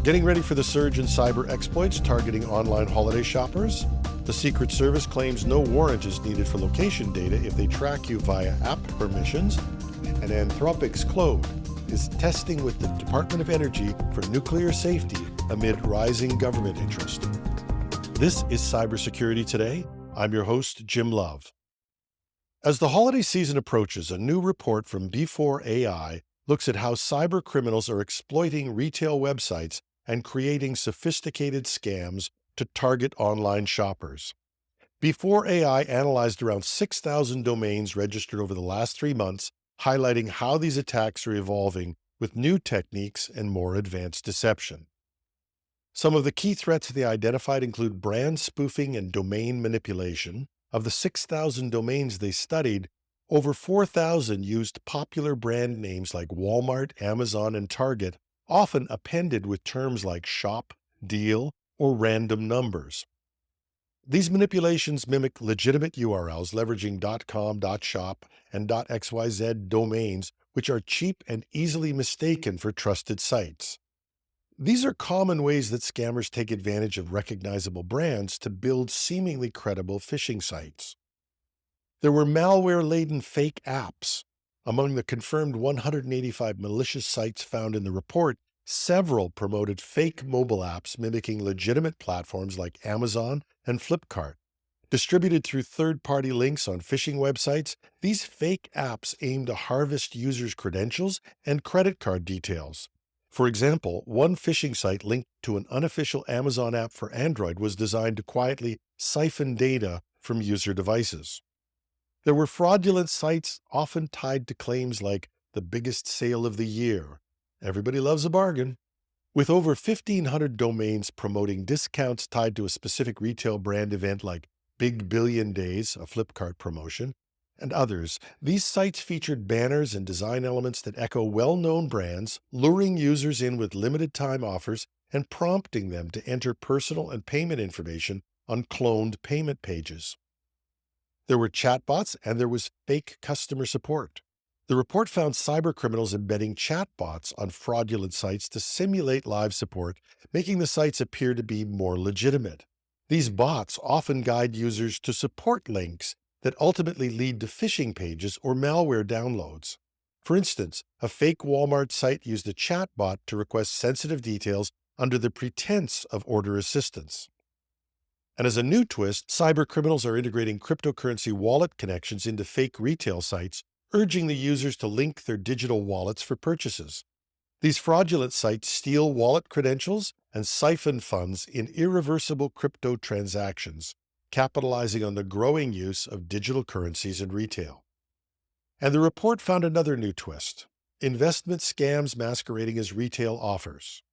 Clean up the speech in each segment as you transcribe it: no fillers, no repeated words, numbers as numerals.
Getting ready for the surge in cyber exploits targeting online holiday shoppers? The Secret Service claims no warrant is needed for location data if they track you via app permissions, and Anthropics Claude is testing with the Department of Energy for nuclear safety amid rising government interest. This is Cybersecurity Today. I'm your host, Jim Love. As the holiday season approaches, a new report from B4 AI looks at how cyber criminals are exploiting retail websites and creating sophisticated scams to target online shoppers. B4 AI analyzed around 6,000 domains registered over the last 3 months, highlighting how these attacks are evolving with new techniques and more advanced deception. Some of the key threats they identified include brand spoofing and domain manipulation. Of the 6,000 domains they studied, over 4,000 used popular brand names like Walmart, Amazon, and Target, often appended with terms like shop, deal, or random numbers. These manipulations mimic legitimate URLs leveraging .com, .shop, and .xyz domains, which are cheap and easily mistaken for trusted sites. These are common ways that scammers take advantage of recognizable brands to build seemingly credible phishing sites. There were malware-laden fake apps. Among the confirmed 185 malicious sites found in the report, several promoted fake mobile apps mimicking legitimate platforms like Amazon and Flipkart. Distributed through third-party links on phishing websites, these fake apps aim to harvest users' credentials and credit card details. For example, one phishing site linked to an unofficial Amazon app for Android was designed to quietly siphon data from user devices. There were fraudulent sites often tied to claims like the biggest sale of the year. Everybody loves a bargain. With over 1,500 domains promoting discounts tied to a specific retail brand event like Big Billion Days, a Flipkart promotion, and others, these sites featured banners and design elements that echo well-known brands, luring users in with limited-time offers and prompting them to enter personal and payment information on cloned payment pages. There were chatbots and there was fake customer support. The report found cybercriminals embedding chatbots on fraudulent sites to simulate live support, making the sites appear to be more legitimate. These bots often guide users to support links that ultimately lead to phishing pages or malware downloads. For instance, a fake Walmart site used a chatbot to request sensitive details under the pretense of order assistance. And as a new twist, cybercriminals are integrating cryptocurrency wallet connections into fake retail sites, urging the users to link their digital wallets for purchases. These fraudulent sites steal wallet credentials and siphon funds in irreversible crypto transactions, capitalizing on the growing use of digital currencies in retail. And the report found another new twist: investment scams masquerading as retail offers.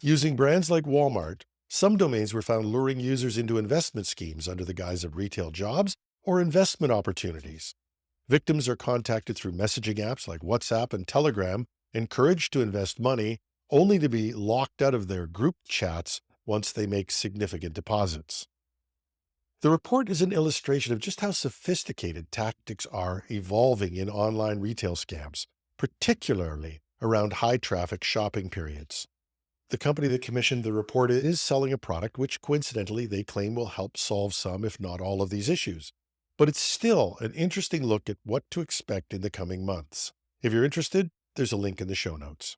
Using brands like Walmart, some domains were found luring users into investment schemes under the guise of retail jobs or investment opportunities. Victims are contacted through messaging apps like WhatsApp and Telegram, encouraged to invest money, only to be locked out of their group chats once they make significant deposits. The report is an illustration of just how sophisticated tactics are evolving in online retail scams, particularly around high-traffic shopping periods. The company that commissioned the report is selling a product which, coincidentally, they claim will help solve some, if not all, of these issues. But it's still an interesting look at what to expect in the coming months. If you're interested, there's a link in the show notes.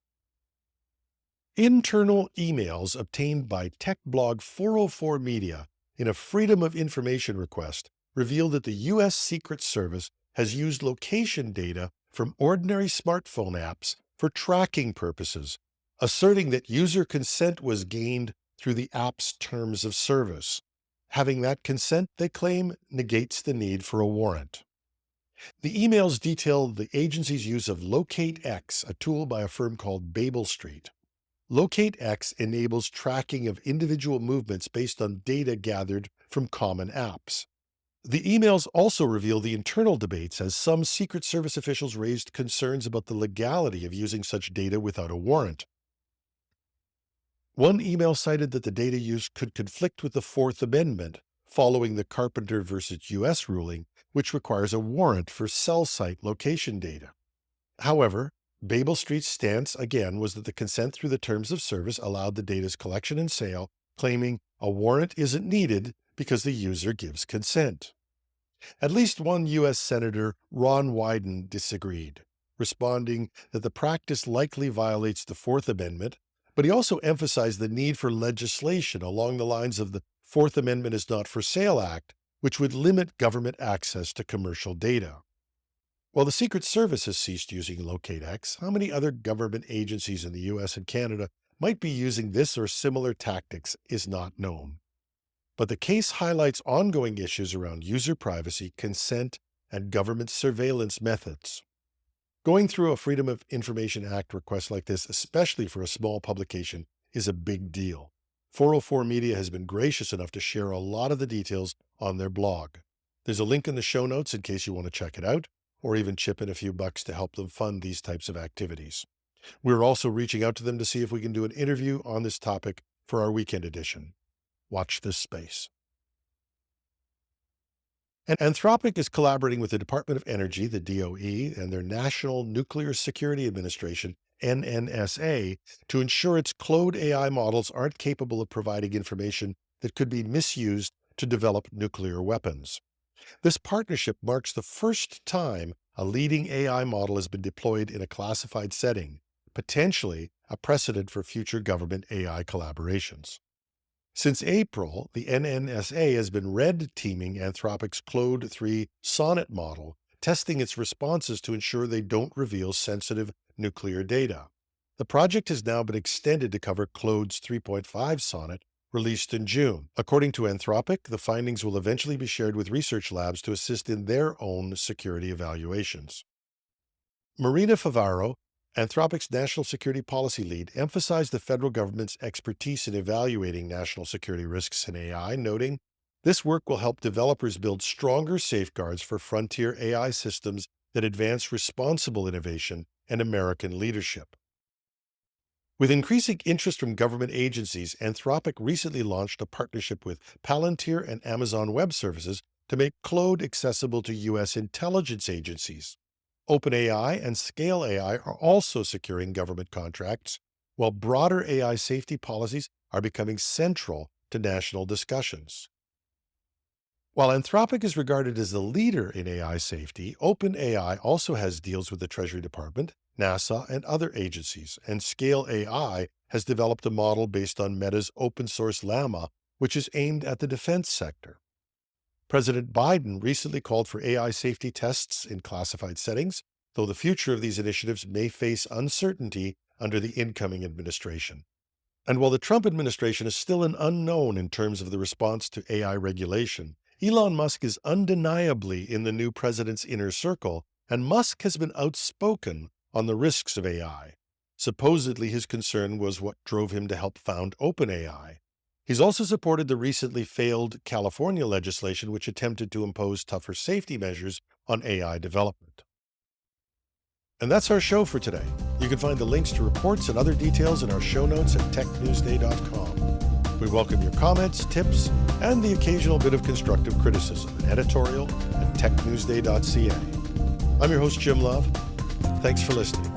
Internal emails obtained by tech blog 404 Media in a Freedom of Information request revealed that the U.S. Secret Service has used location data from ordinary smartphone apps for tracking purposes, asserting that user consent was gained through the app's terms of service. Having that consent, they claim, negates the need for a warrant. The emails detail the agency's use of LocateX, a tool by a firm called Babel Street. LocateX enables tracking of individual movements based on data gathered from common apps. The emails also reveal the internal debates as some Secret Service officials raised concerns about the legality of using such data without a warrant. One email cited that the data used could conflict with the Fourth Amendment, following the Carpenter versus U.S. ruling, which requires a warrant for cell site location data. However, Babel Street's stance, again, was that the consent through the terms of service allowed the data's collection and sale, claiming a warrant isn't needed because the user gives consent. At least one U.S. Senator, Ron Wyden, disagreed, responding that the practice likely violates the Fourth Amendment, but he also emphasized the need for legislation along the lines of the Fourth Amendment is Not for Sale Act, which would limit government access to commercial data. While the Secret Service has ceased using LocateX, how many other government agencies in the U.S. and Canada might be using this or similar tactics is not known. But the case highlights ongoing issues around user privacy, consent, and government surveillance methods. Going through a Freedom of Information Act request like this, especially for a small publication, is a big deal. 404 Media has been gracious enough to share a lot of the details on their blog. There's a link in the show notes in case you want to check it out, or even chip in a few bucks to help them fund these types of activities. We're also reaching out to them to see if we can do an interview on this topic for our weekend edition. Watch this space. And Anthropic is collaborating with the Department of Energy, the DOE, and their National Nuclear Security Administration, NNSA, to ensure its Claude AI models aren't capable of providing information that could be misused to develop nuclear weapons. This partnership marks the first time a leading AI model has been deployed in a classified setting, potentially a precedent for future government AI collaborations. Since April, the NNSA has been red teaming Anthropic's Claude 3 Sonnet model, testing its responses to ensure they don't reveal sensitive nuclear data. The project has now been extended to cover Claude's 3.5 Sonnet, released in June. According to Anthropic, the findings will eventually be shared with research labs to assist in their own security evaluations. Marina Favaro, Anthropic's national security policy lead, emphasized the federal government's expertise in evaluating national security risks in AI, noting, "This work will help developers build stronger safeguards for frontier AI systems that advance responsible innovation and American leadership." With increasing interest from government agencies, Anthropic recently launched a partnership with Palantir and Amazon Web Services to make Claude accessible to U.S. intelligence agencies. OpenAI and Scale AI are also securing government contracts, while broader AI safety policies are becoming central to national discussions. While Anthropic is regarded as the leader in AI safety, OpenAI also has deals with the Treasury Department, NASA, and other agencies, and Scale AI has developed a model based on Meta's open-source Llama, which is aimed at the defense sector. President Biden recently called for AI safety tests in classified settings, though the future of these initiatives may face uncertainty under the incoming administration. And while the Trump administration is still an unknown in terms of the response to AI regulation, Elon Musk is undeniably in the new president's inner circle, and Musk has been outspoken on the risks of AI. Supposedly, his concern was what drove him to help found OpenAI. He's also supported the recently failed California legislation, which attempted to impose tougher safety measures on AI development. And that's our show for today. You can find the links to reports and other details in our show notes at technewsday.com. We welcome your comments, tips, and the occasional bit of constructive criticism at editorial@technewsday.ca. I'm your host, Jim Love. Thanks for listening.